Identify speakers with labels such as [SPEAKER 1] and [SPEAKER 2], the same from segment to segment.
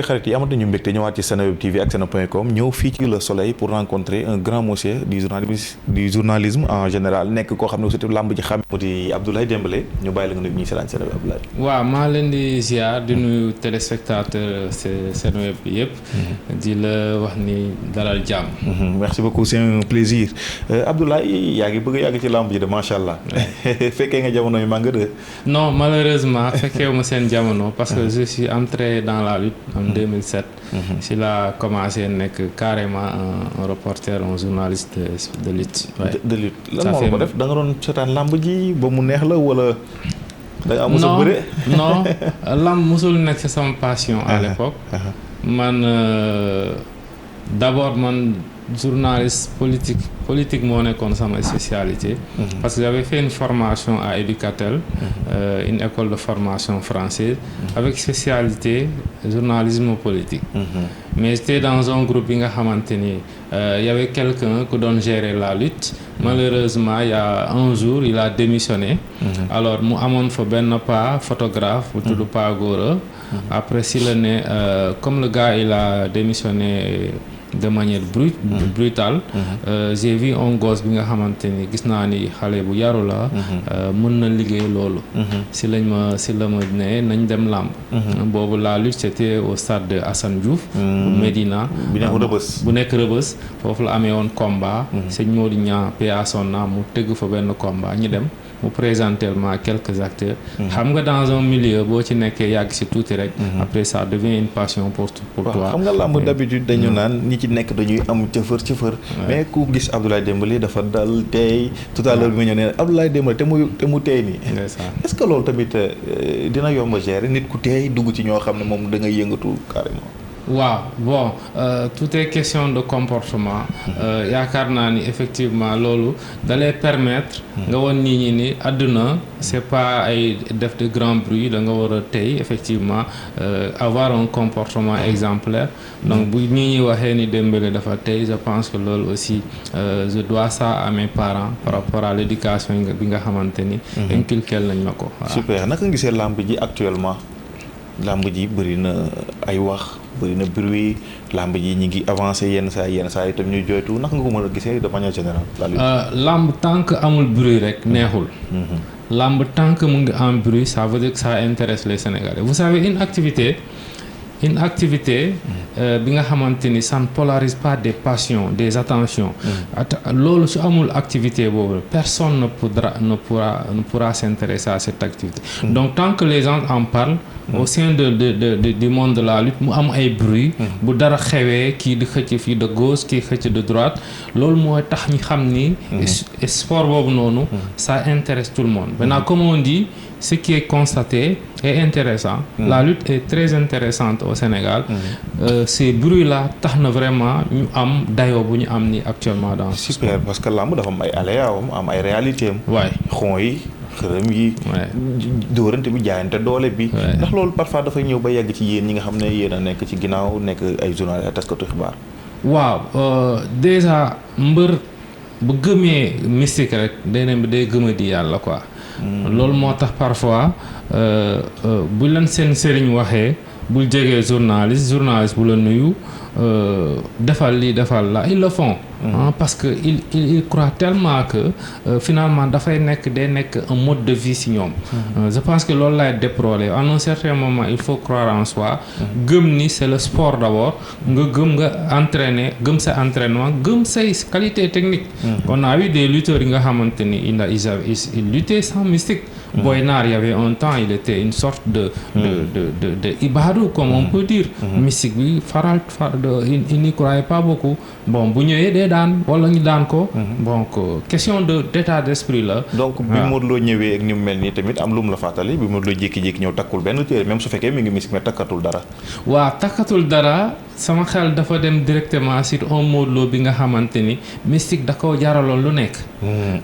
[SPEAKER 1] xarit yi amatuñu mbégte ñëwaat ci Seneweb TV ak Seneweb.com ñëw fii ci Le Soleil pour rencontrer un grand monsieur du journalisme en général nekk koo xam ne aussi làmb ji xam mu di Abdoulaye Dembélé ñu bàyyi la nga nuyu ñuy seetaan Seneweb. Abdoulaye
[SPEAKER 2] waaw maa leen di ziar di nuyu téléspectateur Seneweb bi yëpp di la wax ni dalal jàmm.
[SPEAKER 1] Merci beaucoup, c'est un plaisir. Abdoulaye yaa ngi bëgg a yàgg ci làmb ji de macha allah fekkee nga jamono yi Manga 2.
[SPEAKER 2] Non, malheureusement fekkeewuma seen jamono parce que je suis entré dans la lutte en 2007. Si la commencé nekk carrément un reporter, un journaliste de lutte.
[SPEAKER 1] de lutte lan moo ko def da nga doon seetaan làmb ji ba mu neex la wala. da nga mos a bëre
[SPEAKER 2] non làmb mosul nekk ci sama passion à l'époque. Man d'abord man journaliste politique moo nekkoon sama spécialité. Parce que j'avais fait une formation à Educatel, une école de formation française, avec spécialité journalisme politique. Mais j'étais dans un groupe bi nga xamante ni y avait quelqu'un qui doon gérer la lutte. Malheureusement il y a un jour il a démissionné. Alors mu amoon fa benn photographe bu tudd Pa Gora. Après si la ne comme le gars il a démissionné de manière brutale. J'ai vu un gosse bi nga xamante ni gis naa ni xale bu yaru la. mën na liggéey loolu. si la ma ne nañ dem làmb. boobu la lutte c'était au stade de Assane Diouf. Médina bu nekk Rebeuss foofu la amee woon combat. sëñ Modou Niang PA Sonna mu tëgg fa benn combat ñu dem. mu présenter ma quelques acteurs. xam nga dans un milieu boo ci nekkee yàgg si tuuti rek. après ça devient une passion pour toi.
[SPEAKER 1] xam nga làmb d'habitude dañu naan ñi ci nekk dañuy am cëfër. mais ku gis Abdoulaye Dembélé dafa dal tey tout à l'heure bi nga ñëw ne Abdoulaye Dembélé te mu tey nii. est-ce que loolu tamit dina yomb a gérer nit ku tey dugg ci ñoo xam ne moom da ngay yëngatu carrément.
[SPEAKER 2] waaw bon tout est question de comportement. yaakaar naa ni effectivement loolu dalay permettre. nga won nit ñi ni àdduna c'est pas ay def de grand bruit da nga war a tey effectivement avoir un comportement exemplaire. donc bu nit ñi waxee ni Dembélé dafa tey je pense que loolu aussi je dois ça à mes parents par rapport à l'éducation bi nga xamante ni. inculqué nañ ma ko.
[SPEAKER 1] super naka nga gisee làmb ji actuellement. làmb ji bëri na ay wax bëri na bruit làmb ji ñi ngi avancé yenn saa yi itam ñuy jooytu naka nga ko mën a gisee de manière générale.
[SPEAKER 2] làmb tant que amul bruit rek neexul. làmb tant que mu ngi en bruit ça veut dire que ça intéresse les Sénégalais vous savez une activité bi nga xamante ni ça ne polarise pas des passions des attentions. loolu su amul activité boobu personne ne pourra s'intéresser à cette activité. donc tant que les gens en parlent. au sein du monde de la lutte mu am ay bruit. bu dara xewee kii di xëcc fii de gauche kii xëcc de droite loolu mooy tax ñu xam ni. sport boobu noonu. ça intéresse tout le monde maintenant comme on dit. ce qui est constaté est intéressant. La lutte est très intéressante au Sénégal. Ces bruits-là tax na vraiment ñu am dayoo bu ñu am ni actuellement dans.
[SPEAKER 1] super parce que làmb dafa am ay aléas am ay réalités am.
[SPEAKER 2] waay
[SPEAKER 1] xon yi xërëm yi. dóorante bi jaayante doole bi. ndax loolu parfois dafay ñëw ba yegg ci yéen ñi nga xam ne yéen a nekk ci ginnaaw nekk ay journalistes ak taskatu xibaar.
[SPEAKER 2] waaw déjà mbër bu gëmee mystique rek day gëm a di yàlla quoi. loolu moo tax parfois bu leen seen sëriñ waxee bul jegee journaliste bu la nuyu defal lii defal la ils le font. parce que il croit tellement que finalement dafay day nekk un mode de vie si ñoom. je pense que loolu laay déplorer à un certain moment il faut croire en soi. gëm ni c'est le sport d'abord nga entraîner gëm sa entraînement gëm say qualité technique. on a eu des lutteurs yi nga xamante ni ils luttaient sans mystique. Boy Nar, il y avait un temps, il était une sorte de ibadou, comme on peut dire. Mystique, oui, il n'y croyait pas beaucoup. Bon, bu ñëwee dee daan wala ñu daan ko. donc question d'état d'esprit là.
[SPEAKER 1] donc bi Modou Lo ñëwee ak ni mu mel nii tamit am lu mu la fàttali bi Modou Lo jékki-jékki ñëw takkul benn téere même su fekkee mi ngi mystique mais takkatul dara.
[SPEAKER 2] waaw takkatul dara sama xel dafa dem directement sur un Modou Lo bi nga xamante ni mystique da ko jaraloon lu nekk.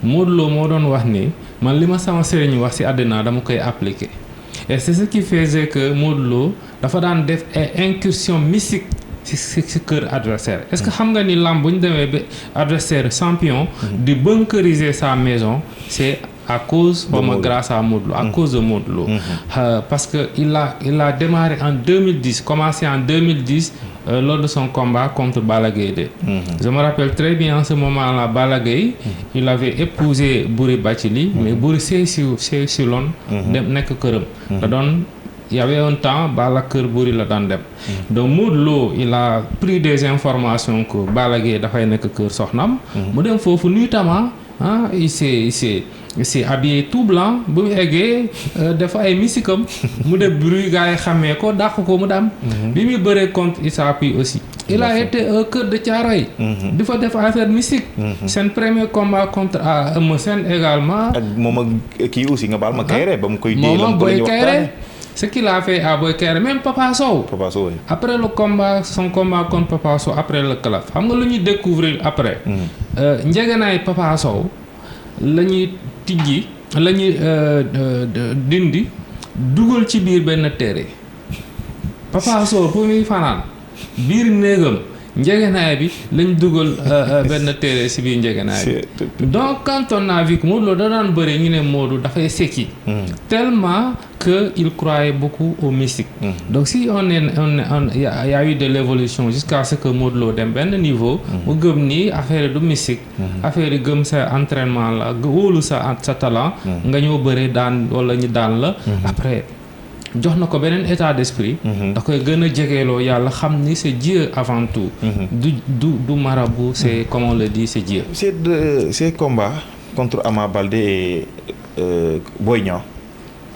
[SPEAKER 2] Modou Lo moo doon wax ni man li ma sama sëriñ wax ci àddina dama koy appliquer et c'est ce qui faisait que Modou Lo dafa daan def ay incursion mystique ci kër adversaire est-ce que xam nga ni lamb bu ñu demee ba adversaire champion di bunkeriser sa maison c'est à cause grâce à Modou Lo, à cause de Modou Lo. Parce que il a démarré en 2010, commencé en 2010 lors de son combat contre Balla Gaye 2. Je me rappelle très bien en ce moment-là, Balla Gaye, il avait épousé Boury Bathily, mais Boury c'est loon dem nekk këram. Da doon il y avait un temps Balla kër Boury la daan dem. Donc Modou Lo il a pris des informations que Balla Gaye dafay nekk kër soxnam. mu dem foofu nuitamment il s'est habillé tout blanc bu mu eggee dafa ay misikam mu def bruit gars yi xàmmee ko dàq ko mu dem. bi muy bëree contre Issa Pouye aussi. il a été au cœur de Thiaroye. di fa def affaire mystique. seen premier combat contre Eumeu Sène également.
[SPEAKER 1] ak moom ak kii aussi nga baal ma Kayré ba mu koy.
[SPEAKER 2] moom Boy Kayré ce qu'il a fait à Boy Kayré même Papa Sow.
[SPEAKER 1] Papa Sow oui.
[SPEAKER 2] Après le combat son combat contre Papa Sow après le claf xam nga lu ñuy découvrir après. njëgënaay Papa Sow la ñuy tijji la ñuy dindi dugal ci biir benn téere Papa Sow pour muy fanaan biir néegam njëgënaay bi lañ dugal benn téere si biir njëgënaay bi. Donc quand on a vu que Modou Lo da daan bëri ñu ne Modou dafay sekki. Tellement que il croyait beaucoup au mystique. Donc si y a eu de l'évolution jusqu'à ce que Modou Lo dem benn niveau. mu gëm ni affaire du mystique. affaire yi gëm sa entraînement la wóolu sa talent. nga ñëw bëri daan wala ñu daan la. Après jox na ko beneen état d'esprit. da koy gën a jegeeloo yàlla xam ni c'est Dieu avant tout. du marabout c'est comme on le dit c'est Dieu.
[SPEAKER 1] Ces combats contre Ama Baldé et Boy Niang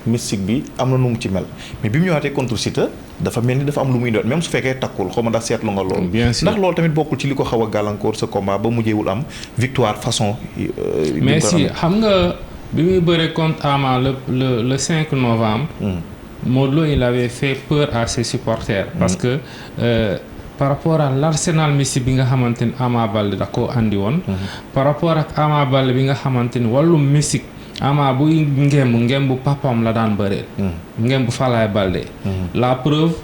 [SPEAKER 1] mystique bi am na nu mu ci mel mais bi mu ñëwaatee contre Siteu dafa mel ni dafa am lu muy doon même su fekkee takkul xaw ma ndax seetlu nga loolu.
[SPEAKER 2] bien sûr
[SPEAKER 1] ndax loolu tamit bokkul ci li ko xaw a gàllankoor sa combat ba mujjeewul am victoire façon.
[SPEAKER 2] mais si xam nga bi muy bëree contre Ama le 5 novembre. Modou Lo il avait fait peur à ses supporters. Parce que par rapport à l'arsenal mystique bi nga xamante ni Ama Baldé da koo andi woon. par rapport ak Ama Baldé bi nga xamante ni wàllum mystique. Ama buy ngemb papam la daan bëreel. ngemb Falaye Baldé. La preuve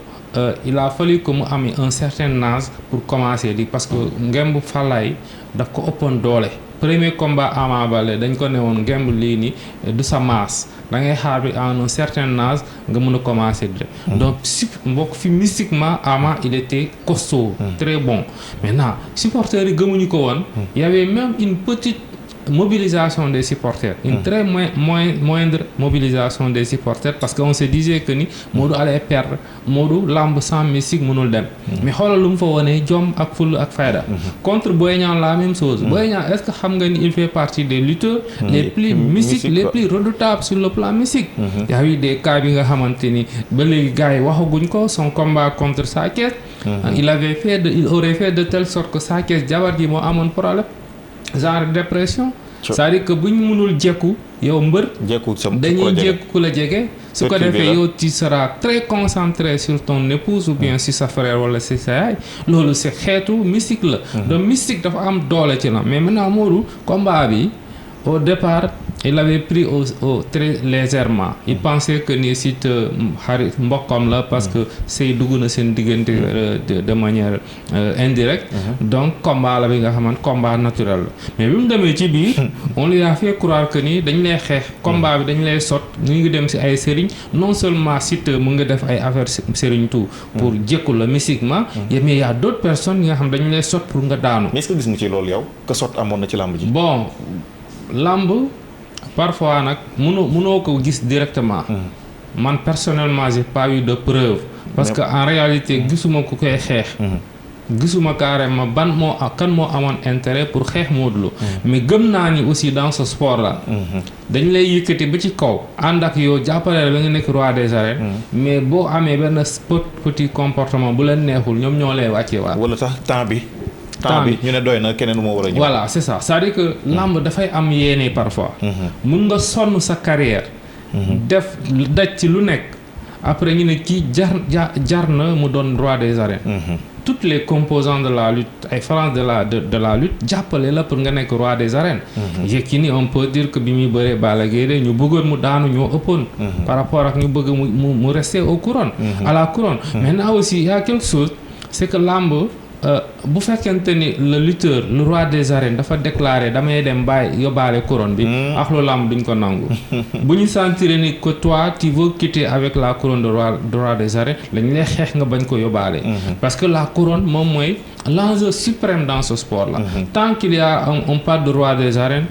[SPEAKER 2] il a fallu que mu amee un certain âge pour commencer di parce que ngemb Falaye daf ko ëppoon doole. Premier combat Ama Baldé dañ ko ne woon ngemb lii nii du sa maas da ngay xaar bi en un certain âge nga mën a commencer di donc mbokk fi mystiquement Ama il était costaud. Très bon maintenant supporters yi gëmuñu ko woon. Il y avait même une petite mobilisation des supporters. Une très moindre mobilisation des supporters parce qu'on se disait que ni Modou allait perdre Modou lamb sans mystique mënul dem. mais xoolal lu mu fa wone jom ak ful ak fayda. contre Boy Niang la même chose. Boy Niang est-ce que xam nga ni il fait partie des lutteurs les plus mystiques les plus redoutables sur le plan mystique. y a eu des cas bi nga xamante ni ba léegi gars yi waxaguñ ko son combat contre Sa Thiès. il aurait fait de telle sorte que Sa Thiès jabar ji moo amoon problème. genre dépression. c'est-à-dire que bu ñu mënul jekku yow mbër. dañuy jekku ku la jege. su ko defee yow tu seras très concentré sur ton épouse ou bien sur sa frère wala sur sa yaay. loolu c'est xeetu mystique la. donc mystique dafa am doole ci la mais maintenant Modou combat bi au départ il avait pris au très légèrement. il pensait que ni si xarit mbokkam la parce que say dugg na seen diggante de manière indirecte. donc combat la bi nga xamante combat naturel la mais bi mu demee ci biir. on lui a fait croire que ni dañ lay xeex. combat bi dañ lay sot ñu ngi dem si ay sëriñ non seulement Siteu mu ngi def ay affaire sëriñ tout pour jékku la mystiquement. mais y a d'autres personnes yi nga xam dañ lay sot pour nga daanu.
[SPEAKER 1] mais est-ce que gis nga ci loolu yow que sot amoon na ci làmb ji.
[SPEAKER 2] bon làmb parfois nag mënoo ko gis directement. man personnellement j'ai pas eu de preuve. parce que en réalité gisuma ku koy xeex. gisuma carrément kan moo amoon intérêt pour xeex Modou Lo. mais gëm naa ni aussi dans ce sport là. dañ lay yëkkati ba ci kaw. ànd ak yow jàppale ba nga nekk roi des arènes. mais boo amee benn petit comportement bu leen neexul ñoom ñoo lay wàccee waat.
[SPEAKER 1] wala sax temps bi ñu ne doy na keneen moo war a ñëw.
[SPEAKER 2] voilà c'est ça c'est-à-dire que lamb dafay am yéene parfois. mun nga sonn sa carrière. def daj ci lu nekk. après ñu ne kii jar na mu doon roi des arènes. toutes les composantes de la lutte ay France de la lutte jàppale la pour nga nekk roi des arènes. Yékini on peut dire que bi muy bëree Balla Gaye ñu bëggoon mu daanu ñoo ëppoon. par rapport ak ñu bëgg mu rester au couronne. à la couronne. maintenant aussi il y a quelque chose c'est que lamb bu fekkente ni le lutteur le roi des arènes dafa déclarer damay dem bàyyi yóbbaale couronne bi. ak lu lamb duñ ko nangu. bu ñu sentir ni que toi tu veux quitter avec la couronne de roi des arènes lañ lay xeex nga bañ ko yóbbaale. parce que la couronne moom mooy l'enjeu suprême dans ce sport là. Tant qu'il y a on parle de roi des arènes.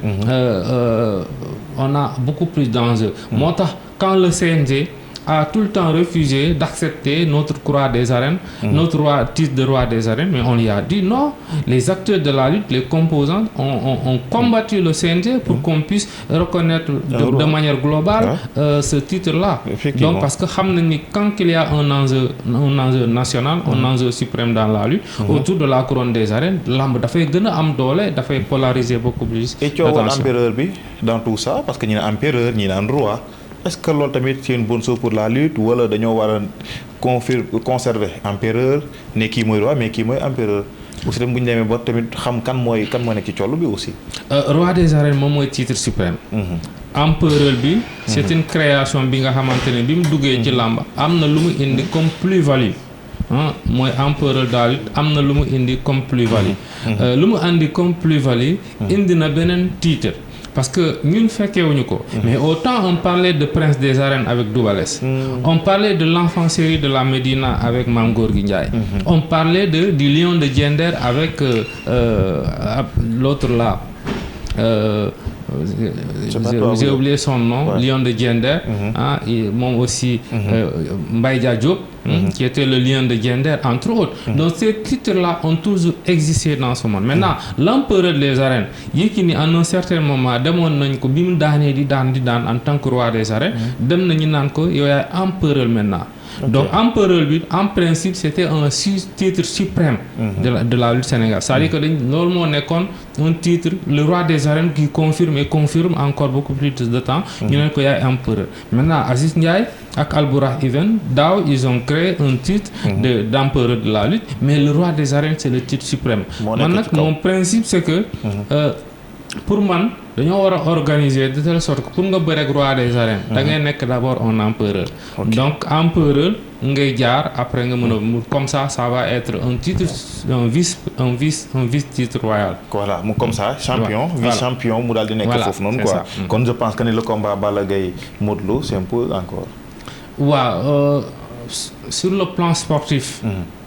[SPEAKER 2] On a beaucoup plus d'enjeux. Moo tax quand le CNG a tout le temps refusé d'accepter notre croix des arènes, notre titre de roi des arènes, mais on lui a dit non. Les acteurs de la lutte, les composants ont combattu le CNG pour qu'on puisse reconnaître de manière globale ce titre-là. Donc parce que xam nañ ni quand il y a un enjeu national, un enjeu suprême dans la lutte, autour de la couronne des arènes, lamb dafay gën a am doole, dafay polariser beaucoup plus.
[SPEAKER 1] Et coowal empereur bi dans tout ça parce que ñi naan empereur ñi naan roi. Est-ce que loolu tamit c'est une bonne chose pour la lutte wala dañoo war a conserver empereur ne kii mooy roi mais kii mooy empereur aussi tamit bu ñu demee ba tamit xam kan moo nekk ci collu bi aussi.
[SPEAKER 2] Roi des arènes moom mooy titre suprême. Empereur bi. c'est une création bi nga xamante ne bi mu duggee ci làmb am na lu mu indi comme plus-value. mooy empereur de la lutte am na lu mu indi comme plus-value. lu mu indi comme plus-value. indi na beneen titre. Parce que ñun fekkewuñu ko. Mais autant on parlait de Prince des Arènes avec Double Less. On parlait de l'enfant série de la Médina avec Mame Gorgui Ndiaye. On parlait du lion de Diender avec l'autre là. J'ai oublié son nom, lion de Diender. Moom aussi Mbaye Dia Diop. Qui était le lion de Diender, entre autres. Donc ces titres-là ont toujours existé dans ce monde. Maintenant, l'empereur des arènes, Yékini à un certain moment demoon nañ ko bi mu daanee di daan en tant que roi des arènes, dem nañu naan ko yow yaay empereur maintenant. Donc empereur bi en principe c'était un titre suprême de la lutte sénégalaise. C'est-à-dire que loolu moo nekkoon un titre le roi des arènes qui confirme encore beaucoup plus de temps ñu ne ko yaay empereur. Maintenant Aziz Ndiaye ak Albourakh Even daaw ils ont créé un titre d'empereur de la lutte, mais le roi des arènes c'est le titre suprême. Man nag mon principe c'est que pour man dañoo war a organiser de telle sorte que pour nga bëre ak roi des arènes da ngay nekk d'abord un empereur. Donc empereur ngay jaar après nga mën a comme ça va être un titre un vice titre royal.
[SPEAKER 1] Voilà mu comme ça champion vice champion mu daal di nekk foofu noonu quoi. Kon je pense que ni le combat Balla Gaye Modou Lô s'impose encore.
[SPEAKER 2] waaw sur le plan sportif.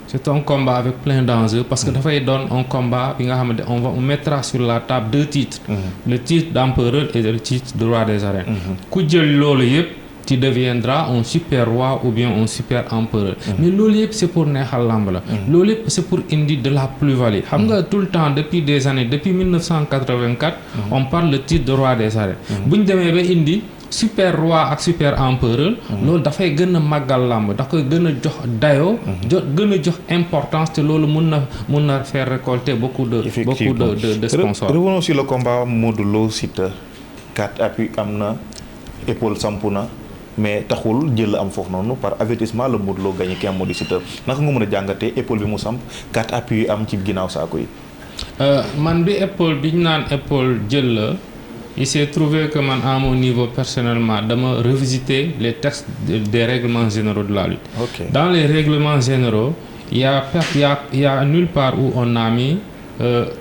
[SPEAKER 2] C'est un combat avec plein d'enjeux parce que dafay doon un combat bi nga xamante on mettra sur la table deux titres. Le titre d'empereur et le titre de roi des arènes. Ku jël loolu yëpp tu deviendras un super roi ou bien un super empereur. Mais loolu yëpp c'est pour neexal lamb la. loolu yëpp c'est pour indi de la plus-value. Xam nga tout le temps depuis des années depuis 1984. On parle le titre de roi des arènes. Bu ñu demee ba indi. Super roi ak super empereur. loolu dafay gën a màggal làmb da koy gën a jox dayoo. gën a jox importance te loolu mun na faire récolter beaucoup de sponsors.
[SPEAKER 1] Revenons sur le combat Modou Lô Siteu 4 appuis am na épaule sampu na mais taxul jël am foofu noonu par avertissement le Modou Lô gagné ki am moo di Siteu naka nga mën a jàngatee épaule bi mu samp 4 appuis am ci ginnaaw saako yi.
[SPEAKER 2] man bi épaule bi ñu naan épaule jël la. Il s'est trouvé que man à mon niveau personnellement dama revisiter les textes des règlements généraux de la lutte. Dans les règlements généraux, il y a nulle part où on a mis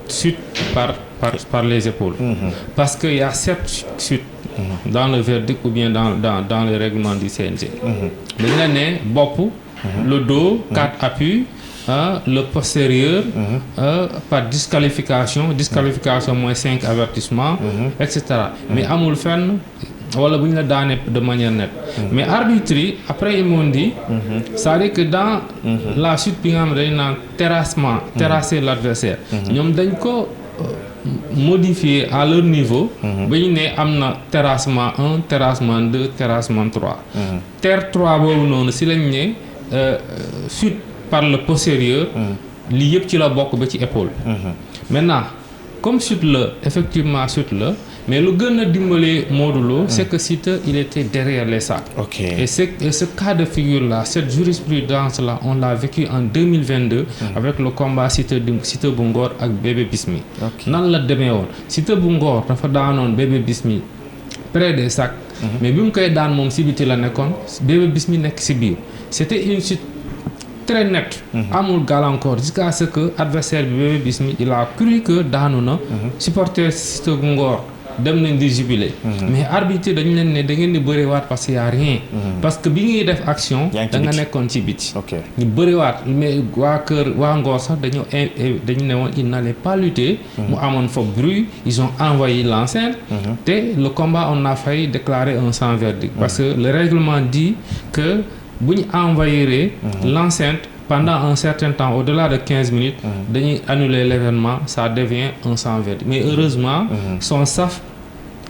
[SPEAKER 2] chute par les épaules. Parce que il y a 7 chutes dans le verdict ou bien dans les règlements du CNG. Dañ la ne bopp, le dos, 4 appuis. Le postérieur par disqualification moins 5 avertissements etc. Mais amul fenn wala bu ñu la daane de manière nette. Mais arbitre yi après ils m'ont dit c'est-à-dire que dans la chute bi nga xam ne dañ naan terrasser l'adversaire ñoom dañ ko modifier à leur niveau ba ñu ne am na terrassement 1 terrassement 2 terrassement 3 terre 3 boobu noonu si lañ ne chute par le postérieur lii yëpp ci la bokk ba ci épaule. Maintenant comme chute la effectivement chute la mais lu gën a dimbali Modou Lô c'est que Siteu il était derrière les sacs. Et ce cas de figure là cette jurisprudence là on l'a vécu en 2022 avec le combat Siteu bu Ngor ak Bébé Bismi. Nan la demee woon Siteu bu Ngor dafa daanoon Bébé Bismi près des sacs. Mais bi mu koy daan moom si biti la nekkoon Bébé Bismi nekk si biir c'était une chute très net. amul gàllankoor jusqu'à ce que adversaire bi Bébé Bismi il a cru que daanu na. supporter Siteu bu Ngor dem nañ di jubilé. mais arbitre dañu leen ne da ngeen di bëriwaat parce que y a rien. parce que bi ñuy def action. da nga nekkoon ci biti. ñu bëriwaat mais waa Ngor sax dañu ne woon il n'allait pas lutter. mu amoon fa bruit ils ont envahi l'enceinte. te le combat on a failli déclarer un sans verdict. parce que le règlement dit que bu ñu envahiree l'enceinte pendant un certain temps au-delà de 15 minutes dañuy annuler l'événement ça devient un sans verdict mais heureusement son staff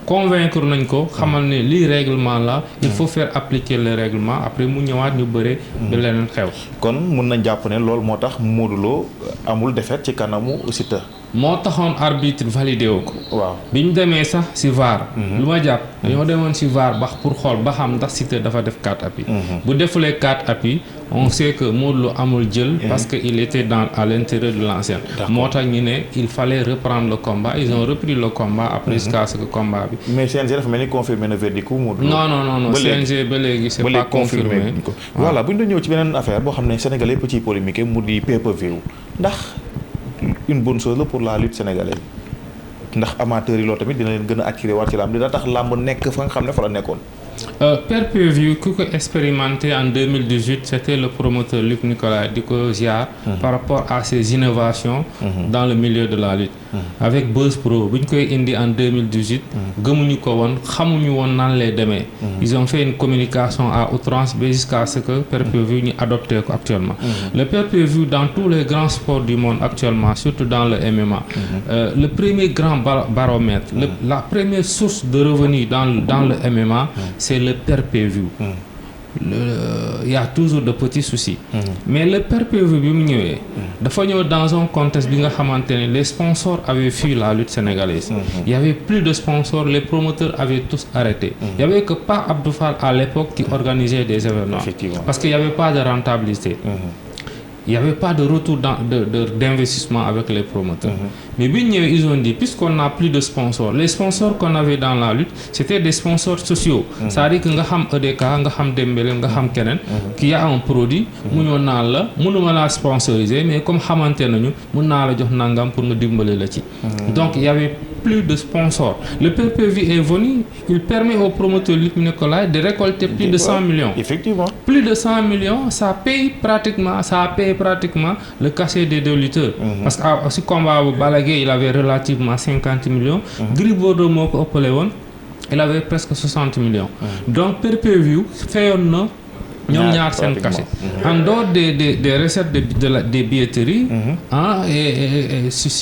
[SPEAKER 2] convaincre nañ ko xamal ne lii règlement la il faut faire appliquer le règlement après mu ñëwaat ñu bëre ba leneen xew
[SPEAKER 1] kon mun nañ jàpp ne loolu moo tax Modou Lo amul défaite ci kanamu Siteu
[SPEAKER 2] moo taxoon arbitre validé wu ko.
[SPEAKER 1] waaw
[SPEAKER 2] bi ñu demee sax ci VAR. lu ma jàpp dañoo demoon ci VAR bax pour xool ba xam ndax Siteu dafa def 4 appuis. bu defulee 4 appuis on sait que Modou Lo amul jël. parce que il était à l'intérieur de l'enceinte. moo tax ñu ne il fallait reprendre le combat ils ont repris le combat après jusqu'à ce que combat bi.
[SPEAKER 1] mais CNG dafa mel ni confirmé na verdict ku Modou Lo.
[SPEAKER 2] non CNG ba léegi c'est pas confirmé.
[SPEAKER 1] voilà bu ñu doon ñëw ci beneen affaire boo xam ne Sénégalais yëpp ciy polémique mu di pay-per-view ndax. une bonne chose la pour la lutte sénégalaise ndax amateurs yi loolu tamit dina leen gën a attiré war ci làmb dina tax làmb nekk fa nga xam ne fa la nekkoon.
[SPEAKER 2] pay-per-view ku ko expérimenté en 2018 c'était le promoteur Luc Nicolaï di ko ziar par rapport à ces innovations dans le milieu de la lutte avec Buzz Pro bu ñu koy indi en 2018 gëmuñu ko woon xamuñu woon nan lay demee ils ont fait une communication à outrance ba jusqu'à ce que pay-per-view ñu adopté ko actuellement le pay-per-view dans tous les grands sports du monde actuellement surtout dans le MMA le premier grand baromètre la première source de revenus dans le MMA c'est le pay-per-view. Il y a toujours de petits soucis. Mais le pay-per-view bi mu ñëwee dafa ñëw dans un contexte bi nga xamante ne les sponsors avaient fui la lutte sénégalaise. Il y avait plus de sponsors, les promoteurs avaient tous arrêté. Il y avait que Pape Abdou Fall à l'époque qui organisait des événements. Parce qu'il y avait pas de rentabilité. Il n'y avait pas de retour d'investissement avec les promoteurs. Mais ils ont dit, puisqu'on n'a plus de sponsors, les sponsors qu'on avait dans la lutte, c'était des sponsors sociaux. C'est-à-dire que nous avons EDK, nous avons Dembélé, nous avons Kenen, qui a un produit, nous avons la sponsoriser, mais comme nous avons pour nous dimbaler là-dessus. Donc il n'y avait plus de sponsors. Le pay-per-view est venu, il permet aux promoteurs Luc Nicolaï de récolter plus de 100 millions.
[SPEAKER 1] Effectivement.
[SPEAKER 2] Plus de 100 millions, ça paye pratiquement le cachet des 2 lutteurs. Parce que ce combat au Balaguer, il avait relativement 50 millions. Gris Bordeaux il avait presque 60 millions. Donc pay-per-view fait ñoom ñaar seen cachet en dehors des recettes des billetteries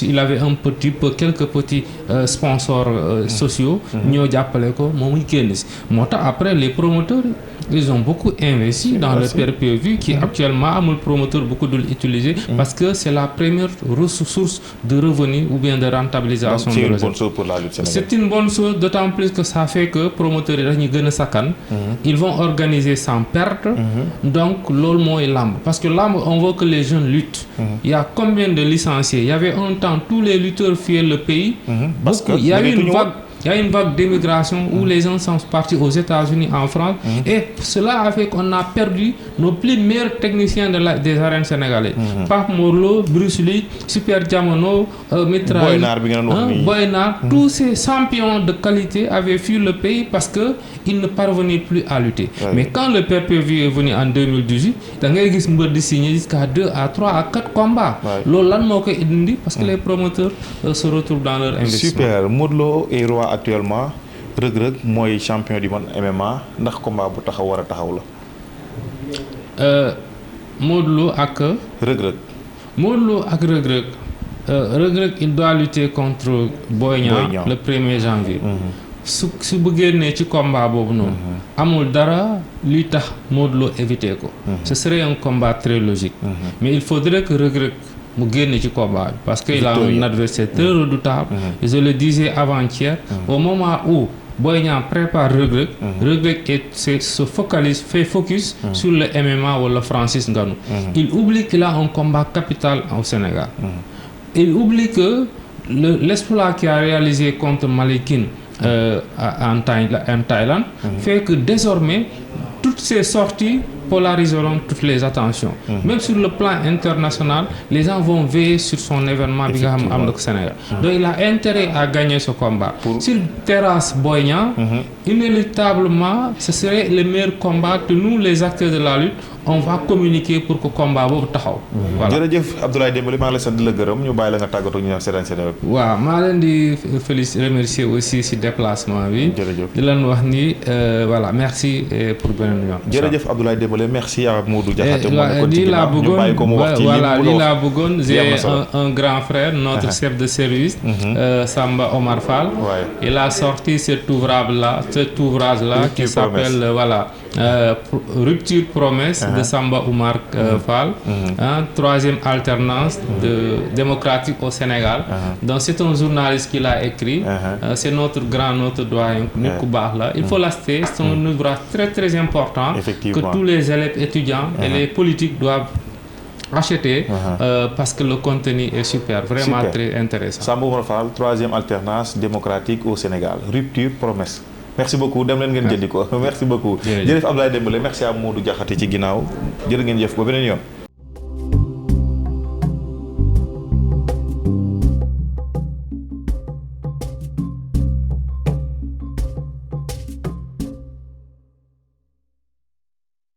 [SPEAKER 2] il avait un petit peu quelques petits sponsors sociaux ñoo jàppale ko moom muy génn si moo tax après les promoteurs ils ont beaucoup investi dans le pay-per-view qui actuellement amul promoteur beaucoup de l'utiliser parce que c'est la première source de revenus ou bien de rentabilisation.
[SPEAKER 1] C'est une bonne chose pour la lutte sénégalaise.
[SPEAKER 2] C'est une bonne chose d'autant plus que ça fait que promoteurs yi dañuy gën a sakkan ils vont organiser sans perdre. Donc loolu mooy lamb parce que lamb on veut que les jeunes luttent. Il y a combien de licenciés? Il y avait un temps tous les lutteurs fuyaient le pays. Parce que il y a une vague d'émigration où les gens sont partis aux États-Unis, en France, et cela a fait qu'on a perdu nos plus meilleurs techniciens des arènes sénégalaises. Pape Morlo, Bruce Lee, Super Diamono, Mitra, Boynar, tous ces champions de qualité avaient fui le pays parce que ils ne parvenaient plus à lutter. Mais quand le pay-per-view est venu en 2018, da ngay gis mbër di signer jusqu'à 2 à 3 à 4 combats. Loolu lan moo koy indi parce que les promoteurs se retrouvent dans leur investissement.
[SPEAKER 1] Super. Modou Lo est roi actuellement. Reug Reug mooy champion du monde MMA ndax combat bu taxaw war a taxaw
[SPEAKER 2] la. Modou Lo ak.
[SPEAKER 1] Reug Reug.
[SPEAKER 2] Modou Lo ak Reug Reug. Reug Reug il doit lutter contre Boy Niang le 1er janvier. su bu génnee ci combat boobu noonu. amul dara luy tax Modou Lo éviter ko. ce serait un combat très logique. mais il faudrait que Reug Reug mu génne ci combat bi parce que il a un adversaire très redoutable. et je le disais avant-hier. au moment où Boy Niang prépare Reug Reug. Reug Reug se focalise fait focus sur le MMA ou le Francis Ngannou. il oublie qu'il a un combat capital au Sénégal. il oublie que l'exploit qu'il a réalisé contre Malikin en Thaïlande fait que désormais toutes ces sorties polariseront toutes les attentions. Même sur le plan international, les gens vont veiller sur son événement bi nga xam am na ko Sénégal. Donc il a intérêt à gagner ce combat. S'il terrasse Boy Niang, inéluctablement, ce serait le meilleur combat que nous, les acteurs de la lutte, on va communiquer pour que combat boobu taxaw.
[SPEAKER 1] voilà jërëjëf Abdoulaye Dembélé maa ngi lay sant di la gërëm ñu bàyyi la nga tàggatoo ñu dem seetaan Seneweb.
[SPEAKER 2] waaw maa leen di remercier aussi ci déplacement bi.
[SPEAKER 1] jërëjëf
[SPEAKER 2] di leen wax ni voilà merci pour beneen yoon.
[SPEAKER 1] jërëjëf Abdoulaye Dembélé merci à Modou Diakhaté.
[SPEAKER 2] lii laa bëggoon voilà lii laa bëggoon j'ai un grand frère notre chef de service. Samba Omar Fall. il a sorti cet ouvrage là qui s'appelle voilà Rupture Promesse de Samba Omar Fall. Troisième alternance démocratique au Sénégal. Donc c'est un journaliste qui l'a écrit. C'est notre doyen nit ku baax la. Il faut l'acheter, c'est un ouvrage très important que tous les élèves étudiants et les politiques doivent acheter parce que le contenu est super, vraiment très intéressant.
[SPEAKER 1] Samba Omar Fall, troisième alternance démocratique au Sénégal. Rupture Promesse. Merci beaucoup dem leen ngeen jëndi ko merci beaucoup. jërëjëf Abdoulaye Dembélé merci à Modou Diakhaté ci ginnaaw jërë ngeen jëf ba beneen yoon.